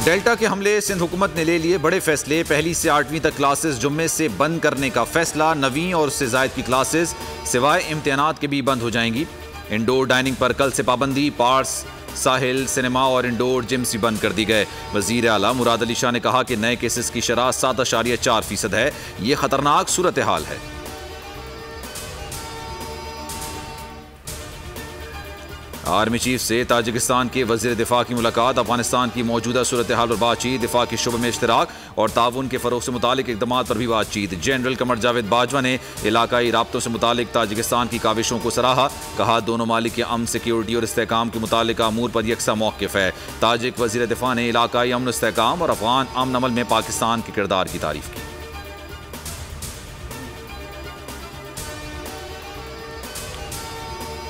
Delta के हमले, सिंध हुकूमत ने ले लिए बड़े फैसले। पहली से 8वीं तक क्लासेस जुम्मे से बंद करने का फैसला। 9वीं और उससे ज़ायद की क्लासेस सिवाय इम्तिहानात के भी बंद हो जाएंगी। इंडोर डाइनिंग पर कल से पाबंदी। पार्क्स, साहिल, सिनेमा और इंडोर जिम्स भी बंद कर दी गए। वज़ीर आला मुराद अली शाह ने कहा कि नए केसेस की शरह 7.4% है। ये खतरनाक सूरत हाल है। आर्मी चीफ से ताजिकिस्तान के वज़ीर दिफा की मुलाकात। अफगानिस्तान की मौजूदा सूरत हाल पर बातचीत। दिफा के शुबे में इश्तराक और ताउन के फ़रोग़ से मुतालिक इक़दाम पर भी बातचीत। जनरल कमर जावेद बाजवा ने इलाकाई राब्तों से मुतालिक ताजिकिस्तान की काविशों को सराहा। कहा दोनों मालिक के अमन, सिक्योरिटी और इस्तेहकाम के मुतालिक अमूर पर यकसा मौक़िफ़ है। ताजिक वज़ीर दिफा ने इलाकाई अमन, इस्तेहकाम और अफ़गान अमन अमल में पाकिस्तान के किरदार की तारीफ़ की।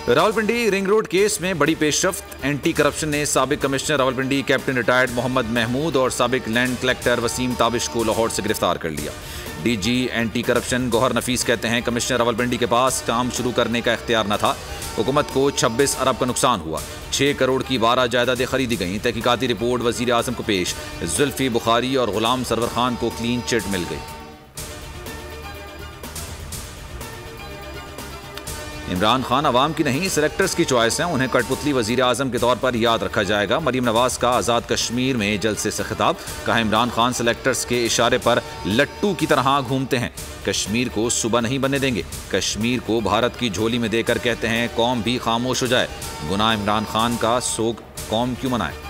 रावलपिंडी रिंग रोड केस में बड़ी पेशरफ्त। एंटी करप्शन ने साबिक commissioner Rawalpindi captain retired Mohammad Mahmood और साबिक लैंड कलेक्टर वसीम ताबिश को लाहौर से गिरफ्तार कर लिया। डीजी एंटी करप्शन गौहर नफीस कहते हैं कमिश्नर रावलपिंडी के पास काम शुरू करने का इख्तियार न था। हुकूमत को 26 अरब का नुकसान हुआ। 6 करोड़ की 12 जायदादें खरीदी गईं। तहकीकाती रिपोर्ट वज़ीर आज़म को पेश। जुल्फी बुखारी और गुलाम सरवर खान को क्लीन चिट मिल गई। इमरान खान अवाम की नहीं, सिलेक्टर्स की चॉइस है। उन्हें कठपुतली वज़ीर आज़म के तौर पर याद रखा जाएगा। मरीम नवाज का आज़ाद कश्मीर में जलसे से खिताब। कहा इमरान खान सिलेक्टर्स के इशारे पर लट्टू की तरह घूमते हैं। कश्मीर को सुबह नहीं बनने देंगे। कश्मीर को भारत की झोली में देकर कहते हैं कौम भी खामोश हो जाए। गुनाह इमरान खान का, सोग कौम क्यों मनाए।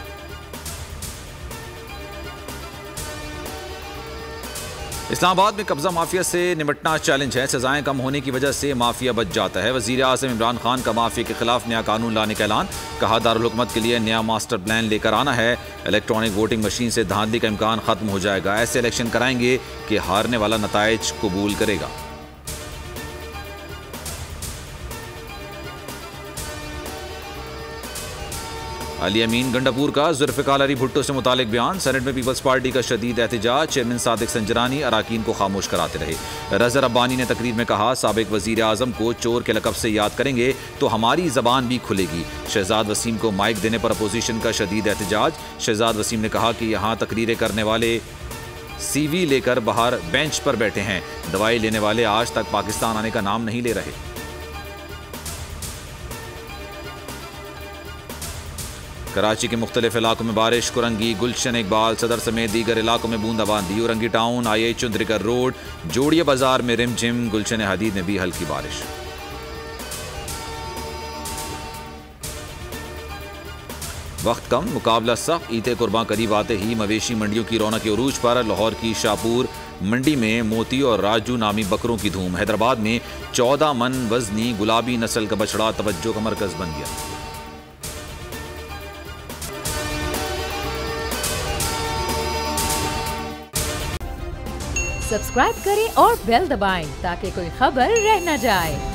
इस्लामाबाद में कब्जा माफिया से निपटना चैलेंज है। सजाएं कम होने की वजह से माफिया बच जाता है। वज़ीर आज़म इमरान खान का माफिया के खिलाफ नया कानून लाने का ऐलान। कहा दारुल हुकूमत के लिए नया मास्टर प्लान लेकर आना है। इलेक्ट्रॉनिक वोटिंग मशीन से धांधली का इम्कान खत्म हो जाएगा। ऐसे इलेक्शन कराएंगे कि हारने वाला नताइज कबूल करेगा। अली अमीन गंडापुर का जुल्फ़िकार अली भुट्टो से मुतालिक बयान। सेनेट में पीपल्स पार्टी का शदीद एहतजाज। चेयरमैन सादिक संजरानी अराकीन को खामोश कराते रहे। रज़ा रब्बानी ने तकरीर में कहा साबिक वज़ीर आज़म को चोर के लक़ब से याद करेंगे तो हमारी ज़बान भी खुलेगी। शहजाद वसीम को माइक देने पर अपोजिशन का शदीद एहतजाज। शहजाद वसीम ने कहा कि यहाँ तकरीरें करने वाले CV लेकर बाहर बेंच पर बैठे हैं। दवाई लेने वाले आज तक पाकिस्तान आने का नाम नहीं ले रहे। कराची के मुख्तलिफ इलाकों में बारिश। कुरंगी, गुलशन इकबाल सदर समेत दीगर इलाकों में बूंदाबांदी। औरंगी टाउन, IH चुंदरीकर रोड, जोड़िया बाजार में रिमझिम। गुलशन हदीद में भी हल्की बारिश। वक्त कम, मुकाबला सख्त। ईद कुर्बान करीब आते ही मवेशी मंडियों की रौनक उरूज पर। लाहौर की शाहपुर मंडी में मोती और राजू नामी बकरों की धूम। हैदराबाद में 14 मन वजनी गुलाबी नस्ल का बछड़ा तवज्जो का मरकज बन गया। सब्सक्राइब करें और बेल दबाएं ताकि कोई खबर रह न जाए।